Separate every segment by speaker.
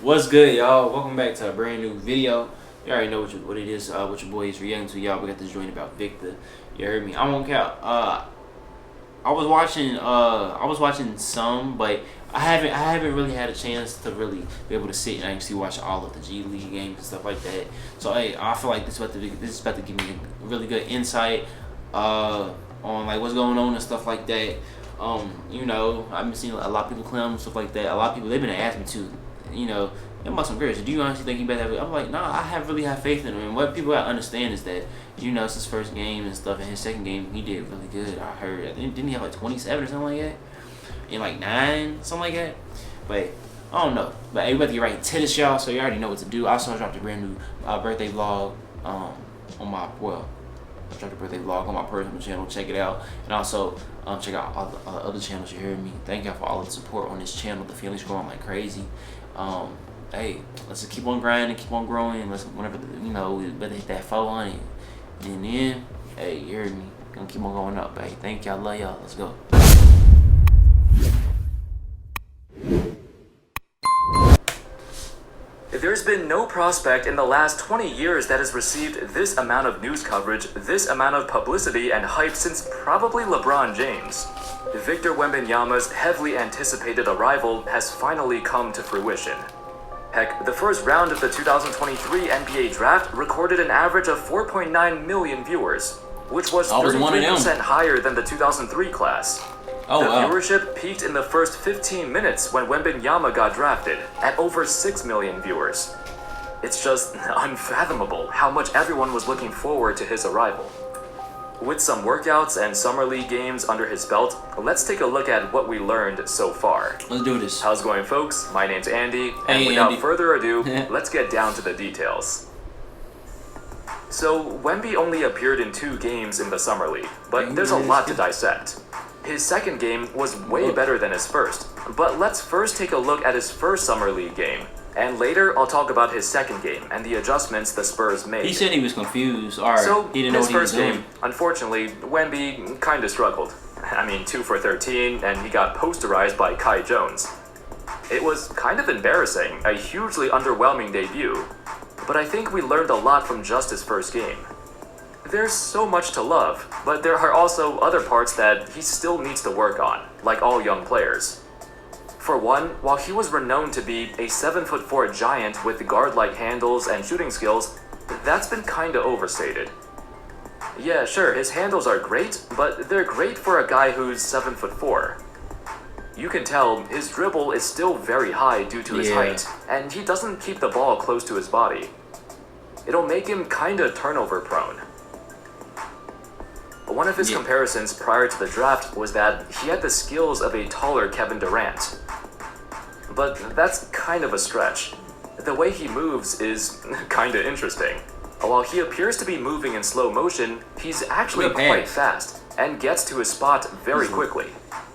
Speaker 1: What's good, y'all? Welcome back to a brand new video. You already know what it is. What your boy is reacting to, y'all. We got this joint about Victor. You heard me. I won't count. I was watching. I was watching some, but I haven't really had a chance to really be able to sit and actually watch all of the G League games and stuff like that. So hey, I feel like this is about to give me a really good insight on like what's going on and stuff like that. I've been seeing a lot of people claim stuff like that. A lot of people they've been asking me to, about some girls. Do you honestly think he better have it? I'm like, nah, I really have faith in him. And what people gotta understand is that, it's his first game and stuff. And his second game, he did really good. I heard. Didn't he have like 27 or something like that? And like 9, something like that. But I don't know. But hey, we about to get right into this, y'all. So you already know what to do. I also dropped a brand new birthday vlog on my I dropped a birthday vlog on my personal channel. Check it out. And also check out all the other channels. You heard me. Thank y'all for all the support on this channel. The feelings growing like crazy. Hey, let's just keep on grinding, keep on growing. Let's whenever we better hit that 400. And then, hey, you heard me. Gonna keep on going up, hey. Thank y'all, love y'all. Let's go.
Speaker 2: There's been no prospect in the last 20 years that has received this amount of news coverage, this amount of publicity and hype since probably LeBron James. Victor Wembanyama's heavily anticipated arrival has finally come to fruition. Heck, the first round of the 2023 NBA Draft recorded an average of 4.9 million viewers, which was 33% higher than the 2003 class. Viewership peaked in the first 15 minutes when Wembanyama got drafted, at over 6 million viewers. It's just unfathomable how much everyone was looking forward to his arrival. With some workouts and summer league games under his belt, let's take a look at what we learned so far.
Speaker 1: Let's do this.
Speaker 2: How's it going, folks? My name's Andy, and without further ado, let's get down to the details. So, Wemby only appeared in 2 games in the summer league, but there's a lot to dissect. His second game was way better than his first, but let's first take a look at his first summer league game. And later, I'll talk about his second game and the adjustments the Spurs made.
Speaker 1: He said he was confused, or he didn't know what he was doing.
Speaker 2: His first game, unfortunately, Wemby kinda struggled. 2 for 13, and he got posterized by Kai Jones. It was kind of embarrassing, a hugely underwhelming debut. But I think we learned a lot from just his first game. There's so much to love, but there are also other parts that he still needs to work on, like all young players. For one, while he was renowned to be a 7'4" giant with guard-like handles and shooting skills, that's been kinda overstated. Yeah, sure, his handles are great, but they're great for a guy who's 7'4". You can tell his dribble is still very high due to his height, and he doesn't keep the ball close to his body. It'll make him kinda turnover prone. One of his comparisons prior to the draft was that he had the skills of a taller Kevin Durant. But that's kind of a stretch. The way he moves is kinda interesting. While he appears to be moving in slow motion, he's actually quite fast and gets to his spot very quickly.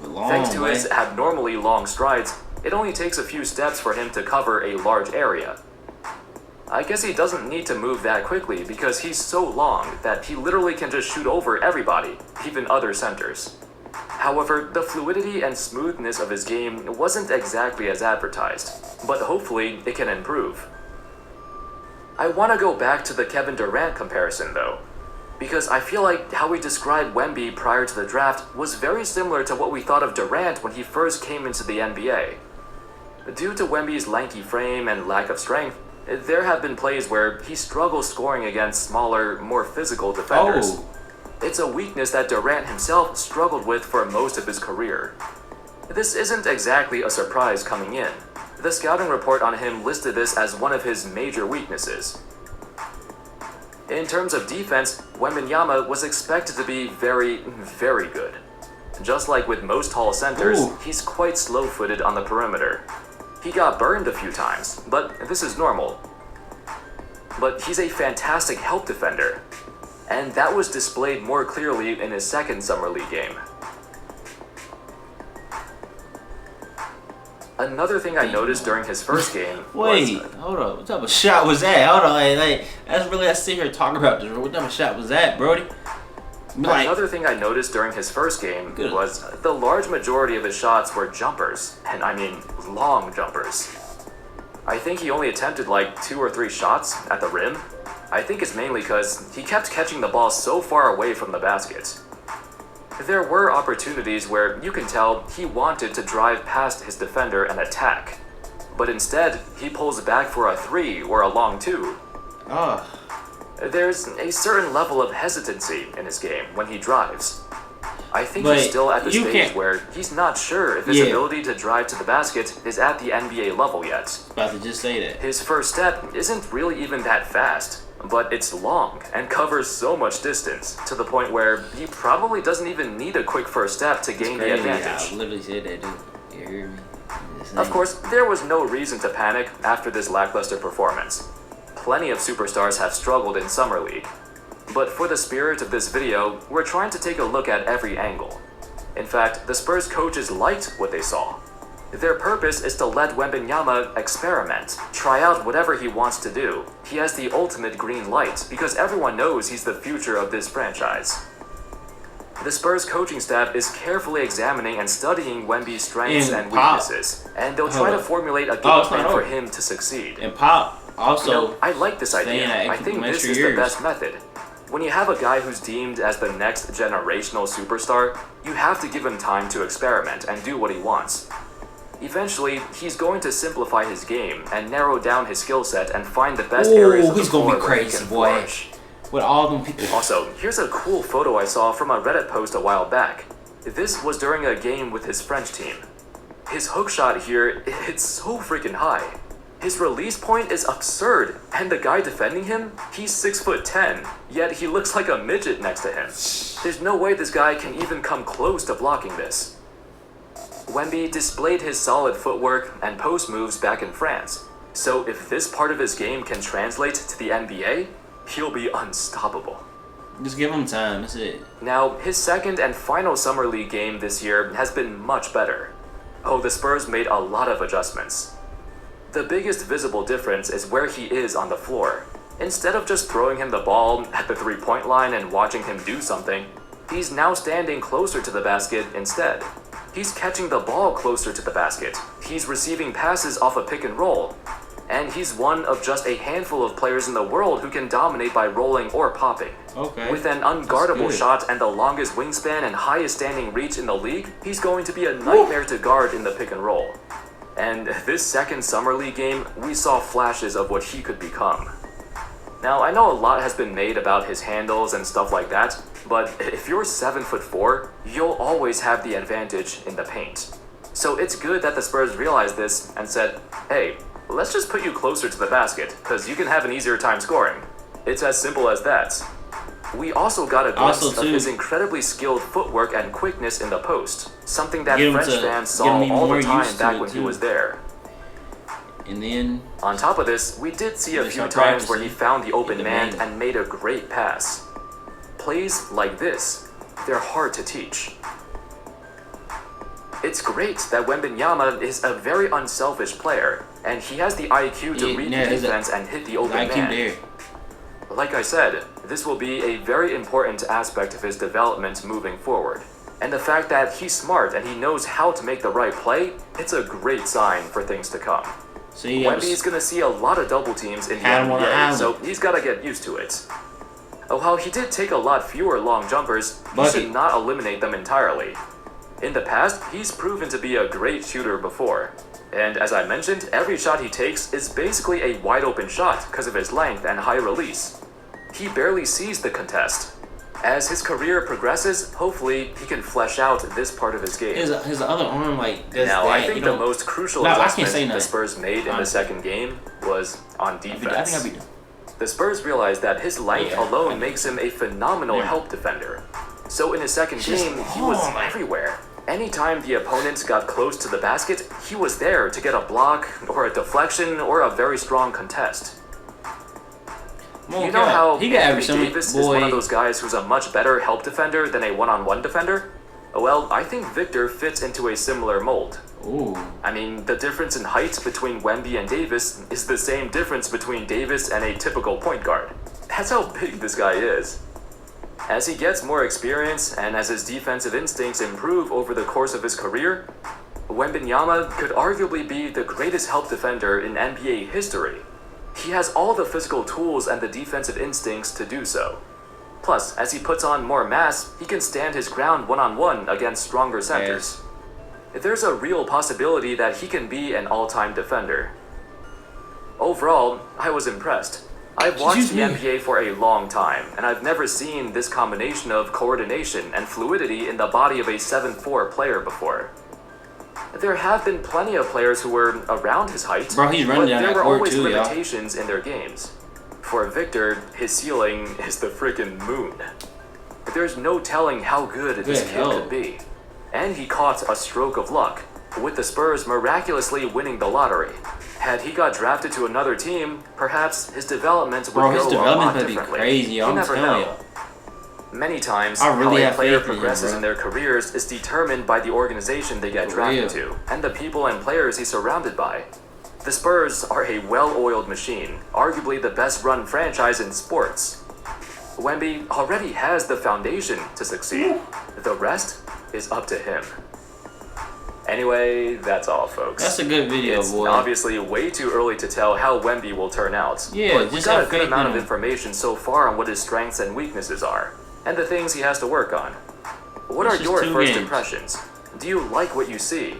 Speaker 2: Thanks to his abnormally long strides, it only takes a few steps for him to cover a large area. I guess he doesn't need to move that quickly because he's so long that he literally can just shoot over everybody, even other centers. However, the fluidity and smoothness of his game wasn't exactly as advertised, but hopefully it can improve. I want to go back to the Kevin Durant comparison though, because I feel like how we described Wemby prior to the draft was very similar to what we thought of Durant when he first came into the NBA. Due to Wemby's lanky frame and lack of strength, there have been plays where he struggles scoring against smaller, more physical defenders. It's a weakness that Durant himself struggled with for most of his career. This isn't exactly a surprise coming in. The scouting report on him listed this as one of his major weaknesses. In terms of defense, Wembanyama was expected to be very, very good. Just like with most tall centers, he's quite slow-footed on the perimeter. He got burned a few times, but this is normal. But he's a fantastic help defender, and that was displayed more clearly in his second summer league game. Another thing I noticed during his first game
Speaker 1: hold up. What type of shot was that? Hold on, I sit here talking about this. What type of shot was that, Brody?
Speaker 2: Another thing I noticed during his first game was the large majority of his shots were jumpers, and I mean long jumpers. I think he only attempted like 2 or 3 shots at the rim. I think it's mainly because he kept catching the ball so far away from the basket. There were opportunities where you can tell he wanted to drive past his defender and attack, but instead he pulls back for a 3 or a long 2. There's a certain level of hesitancy in his game when he drives. I think he's still at the stage where he's not sure if his ability to drive to the basket is at the NBA level yet.
Speaker 1: About to just say that.
Speaker 2: His first step isn't really even that fast, but it's long and covers so much distance to the point where he probably doesn't even need a quick first step to gain the advantage.
Speaker 1: I literally said that, dude. You hear me?
Speaker 2: Of course, there was no reason to panic after this lackluster performance. Plenty of superstars have struggled in Summer League. But for the spirit of this video, we're trying to take a look at every angle. In fact, the Spurs coaches liked what they saw. Their purpose is to let Wembanyama experiment, try out whatever he wants to do. He has the ultimate green light because everyone knows he's the future of this franchise. The Spurs coaching staff is carefully examining and studying Wemby's strengths and weaknesses, and they'll try to formulate a game plan for him to succeed.
Speaker 1: And Pop also,
Speaker 2: I like this idea. I think this is the best method. When you have a guy who's deemed as the next generational superstar, you have to give him time to experiment and do what he wants. Eventually, he's going to simplify his game and narrow down his skill set and find the best areas of the floor where he can flourish.
Speaker 1: With all them people.
Speaker 2: Also, here's a cool photo I saw from a Reddit post a while back. This was during a game with his French team. His hook shot here, it's so freaking high. His release point is absurd, and the guy defending him, he's 6'10", yet he looks like a midget next to him. There's no way this guy can even come close to blocking this. Wemby displayed his solid footwork and post moves back in France, so if this part of his game can translate to the NBA, he'll be unstoppable.
Speaker 1: Just give him time, that's it.
Speaker 2: Now, his second and final Summer League game this year has been much better. Oh, the Spurs made a lot of adjustments. The biggest visible difference is where he is on the floor. Instead of just throwing him the ball at the three-point line and watching him do something, he's now standing closer to the basket instead. He's catching the ball closer to the basket. He's receiving passes off a pick and roll. And he's one of just a handful of players in the world who can dominate by rolling or popping.
Speaker 1: Okay.
Speaker 2: With an unguardable shot and the longest wingspan and highest standing reach in the league, he's going to be a nightmare to guard in the pick and roll. And this second Summer League game, we saw flashes of what he could become. Now, I know a lot has been made about his handles and stuff like that, but if you're 7'4", you'll always have the advantage in the paint. So it's good that the Spurs realized this and said, hey, let's just put you closer to the basket, because you can have an easier time scoring. It's as simple as that. We also got a glimpse of his incredibly skilled footwork and quickness in the post, something that French fans saw all the time back when he was there.
Speaker 1: And then,
Speaker 2: on top of this, we did see a few times where he found the open man and made a great pass. Plays like this, they're hard to teach. It's great that Wembanyama is a very unselfish player, and he has the IQ to read the defense and hit the open man. Like I said, this will be a very important aspect of his development moving forward. And the fact that he's smart and he knows how to make the right play, it's a great sign for things to come. Wemby's gonna see a lot of double teams in the NBA, so he's gotta get used to it. While he did take a lot fewer long jumpers, he should not eliminate them entirely. In the past, he's proven to be a great shooter before. And as I mentioned, every shot he takes is basically a wide open shot because of his length and high release. He barely sees the contest. As his career progresses, hopefully he can flesh out this part of his game.
Speaker 1: His other arm, like,
Speaker 2: now, I think the most crucial adjustment the Spurs made in the second game was on defense. The Spurs realized that his length alone makes him a phenomenal help defender. So in his second game, he was everywhere. Anytime the opponent got close to the basket, he was there to get a block, or a deflection, or a very strong contest. You know how Anthony Davis is one of those guys who's a much better help defender than a one-on-one defender? Well, I think Victor fits into a similar mold.
Speaker 1: Ooh.
Speaker 2: I mean, the difference in height between Wemby and Davis is the same difference between Davis and a typical point guard. That's how big this guy is. As he gets more experience and as his defensive instincts improve over the course of his career, Wembanyama could arguably be the greatest help defender in NBA history. He has all the physical tools and the defensive instincts to do so. Plus, as he puts on more mass, he can stand his ground one-on-one against stronger centers. There's a real possibility that he can be an all-time defender. Overall, I was impressed. I've watched the NBA for a long time, and I've never seen this combination of coordination and fluidity in the body of a 7'4" player before. There have been plenty of players who were around his height,
Speaker 1: Bro, he's running
Speaker 2: but
Speaker 1: down
Speaker 2: there
Speaker 1: that
Speaker 2: were
Speaker 1: court
Speaker 2: always
Speaker 1: too,
Speaker 2: limitations in their games. For Victor, his ceiling is the frickin' moon. There's no telling how good this kid could be. And he caught a stroke of luck, with the Spurs miraculously winning the lottery. Had he got drafted to another team, perhaps his development would go a lot differently.
Speaker 1: Crazy,
Speaker 2: you never know. Many times,
Speaker 1: how a
Speaker 2: player progresses in their careers is determined by the organization they get drafted to, and the people and players he's surrounded by. The Spurs are a well-oiled machine, arguably the best-run franchise in sports. Wemby already has the foundation to succeed. The rest is up to him. Anyway, that's all, folks.
Speaker 1: That's a good video,
Speaker 2: it's
Speaker 1: boy.
Speaker 2: Obviously way too early to tell how Wemby will turn out.
Speaker 1: Yeah,
Speaker 2: but we've got a good amount of information so far on what his strengths and weaknesses are, and the things he has to work on. What are your first impressions? Do you like what you see?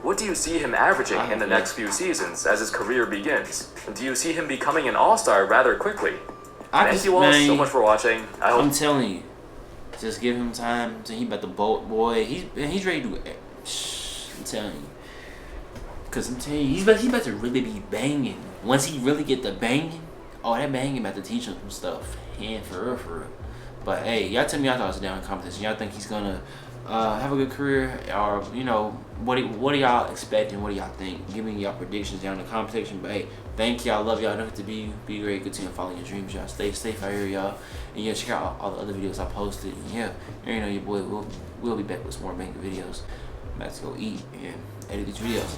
Speaker 2: What do you see him averaging in the next few seasons as his career begins? Do you see him becoming an all-star rather quickly? Thank you all so much for watching.
Speaker 1: I'm telling you, just give him time. He about to bolt, boy. He's ready to. I'm telling you, cause I'm telling you, he's about to really be banging. Once he really get the banging, that banging about to teach him some stuff. Yeah, for real. But hey, y'all tell me y'all thoughts down in the comment section. Y'all think he's gonna have a good career, or what are y'all expecting? What do y'all think? Give me y'all predictions down in the comment section. But hey, thank y'all. Love y'all. Don't forget to be great. Continue following your dreams, y'all. Stay safe out here, y'all. And yeah, check out all the other videos I posted. And yeah, you know your boy will be back with some more banging videos. I'm about to go eat and edit these videos.